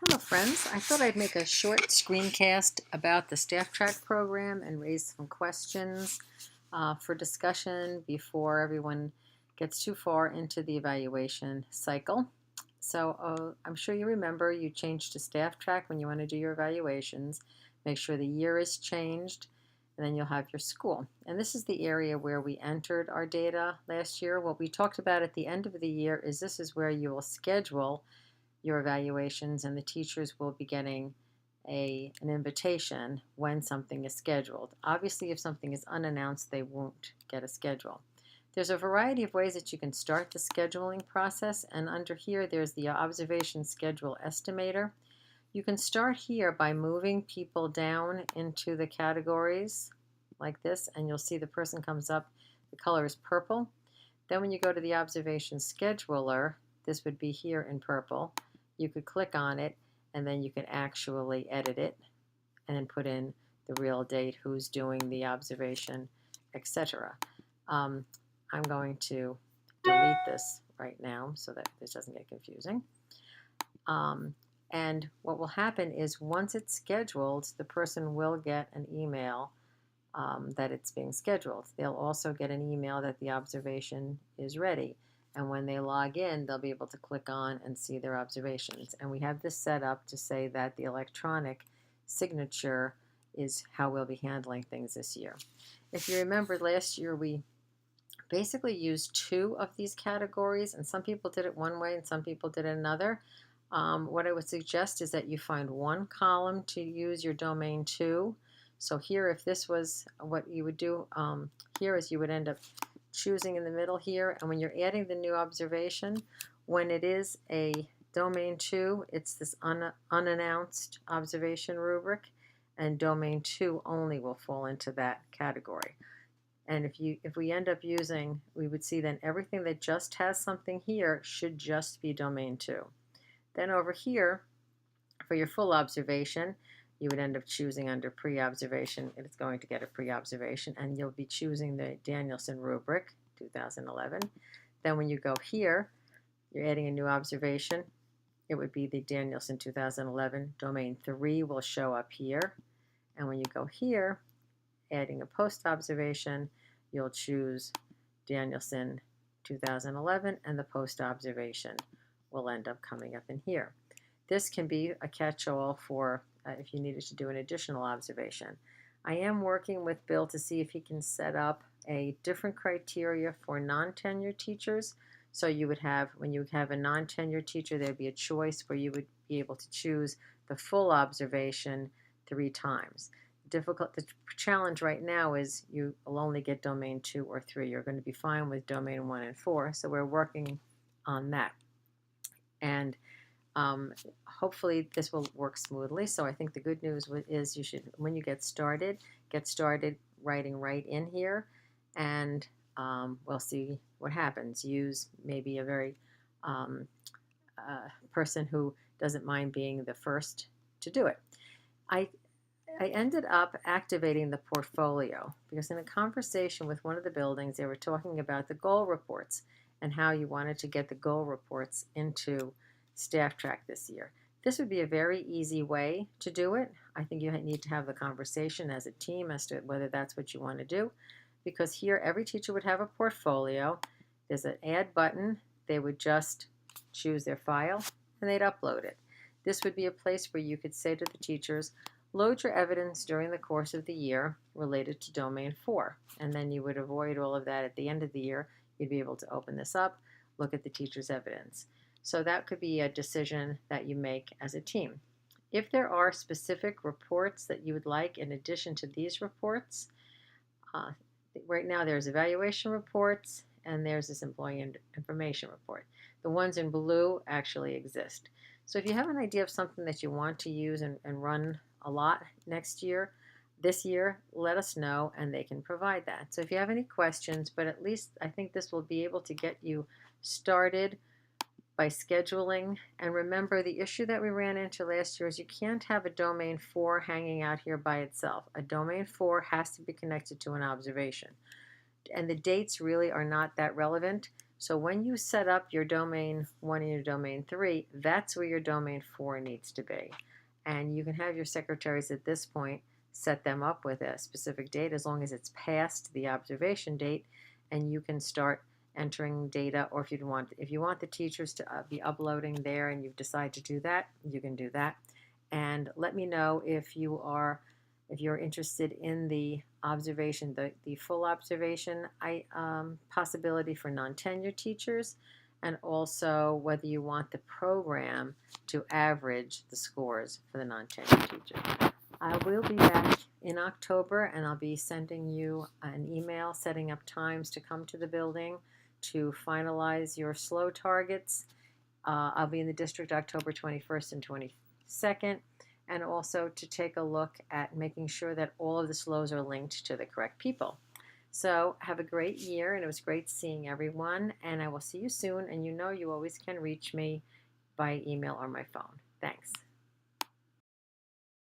Hello friends, I thought I'd make a short screencast about the Staff Track program and raise some questions for discussion before everyone gets too far into the evaluation cycle. So I'm sure you remember you changed to Staff Track when you want to do your evaluations. Make sure the year is changed and then you'll have your school. And this is the area where we entered our data last year. What we talked about at the end of the year is this is where you will schedule your evaluations, and the teachers will be getting an invitation when something is scheduled. Obviously, if something is unannounced, they won't get a schedule. There's a variety of ways that you can start the scheduling process, and under here there's the observation schedule estimator. You can start here by moving people down into the categories like this, and you'll see the person comes up, the color is purple. Then when you go to the observation scheduler, this would be here in purple. You could click on it and then you can actually edit it and then put in the real date, who's doing the observation, etc. I'm going to delete this right now so that this doesn't get confusing. And what will happen is once it's scheduled, the person will get an email that it's being scheduled. They'll also get an email that the observation is ready. And when they log in, they'll be able to click on and see their observations. And we have this set up to say that the electronic signature is how we'll be handling things this year. If you remember last year, we basically used two of these categories, and some people did it one way and some people did it another. What I would suggest is that you find one column to use your domain 2. So here, if this was what you would do, here is you would end up choosing in the middle here, and when you're adding the new observation, when it is a domain 2, it's this unannounced observation rubric, and domain 2 only will fall into that category. And if we end up using, we would see then everything that just has something here should just be domain 2. Then over here, for your full observation, you would end up choosing under pre-observation. It's going to get a pre-observation, and you'll be choosing the Danielson rubric 2011. Then when you go here, you're adding a new observation. It would be the Danielson 2011. Domain 3 will show up here. And when you go here, adding a post-observation, you'll choose Danielson 2011, and the post-observation will end up coming up in here. This can be a catch-all for if you needed to do an additional observation. I am working with Bill to see if he can set up a different criteria for non-tenured teachers. So you would have, when you have a non-tenured teacher, there'd be a choice where you would be able to choose the full observation 3 times. The challenge right now is you will only get domain 2 or 3. You're going to be fine with domain 1 and 4, so we're working on that. And hopefully this will work smoothly. So I think the good news is you should, when you get started writing right in here, and we'll see what happens. Use maybe a very person who doesn't mind being the first to do it. I ended up activating the portfolio because in a conversation with one of the buildings, they were talking about the goal reports and how you wanted to get the goal reports into Staff Track this year. This would be a very easy way to do it. I think you need to have the conversation as a team as to whether that's what you want to do, because here every teacher would have a portfolio. There's an add button. They would just choose their file and they'd upload it. This would be a place where you could say to the teachers, load your evidence during the course of the year related to domain 4, and then you would avoid all of that at the end of the year. You'd be able to open this up, look at the teacher's evidence. So that could be a decision that you make as a team. If there are specific reports that you would like in addition to these reports, right now there's evaluation reports and there's this employee information report. The ones in blue actually exist. So if you have an idea of something that you want to use and run a lot this year, let us know and they can provide that. So if you have any questions, but at least I think this will be able to get you started by scheduling. And remember, the issue that we ran into last year is you can't have a domain 4 hanging out here by itself. A domain 4 has to be connected to an observation. And the dates really are not that relevant. So when you set up your domain 1 and your domain 3, that's where your domain 4 needs to be. And you can have your secretaries at this point set them up with a specific date as long as it's past the observation date, and you can start entering data. Or if you want the teachers to be uploading there and you've decided to do that, you can do that. And let me know if you're interested in the observation, the full observation possibility for non-tenured teachers, and also whether you want the program to average the scores for the non-tenured teachers. I will be back in October, and I'll be sending you an email setting up times to come to the building to finalize your slow targets. I'll be in the district October 21st and 22nd, and also to take a look at making sure that all of the slows are linked to the correct people. So have a great year, and it was great seeing everyone, and I will see you soon, and you know you always can reach me by email or my phone. Thanks.